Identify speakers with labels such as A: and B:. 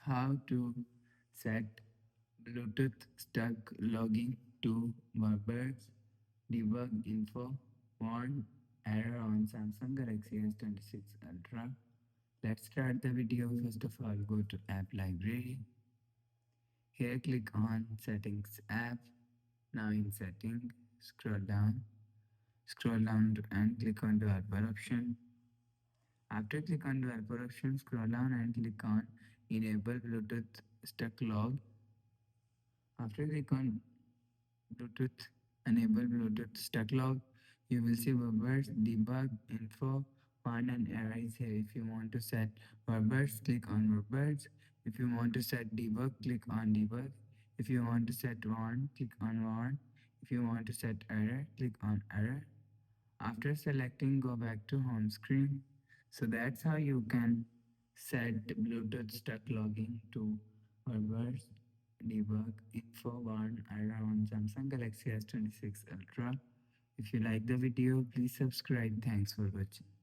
A: how to set Bluetooth stuck logging to Verbose debug info warn error on Samsung Galaxy S26 Ultra. Let's start the video. First of all, go to App Library. Here click on Settings app. Now in Setting, scroll down and click on Developer option. After click on Developer option, scroll down and click on Enable Bluetooth Stuck Log. After click on Bluetooth, enable Bluetooth stack log. You will see Verbose debug info find and erase here. If you want to set Verbose, click on Verbose. If you want to set debug, click on debug. If you want to set warn, click on warn. If you want to set error, click on error. After selecting, go back to home screen. So that's how you can set Bluetooth stuck logging to Verbose debug info one around Samsung Galaxy S26 Ultra. If you like the video, please subscribe. Thanks for watching.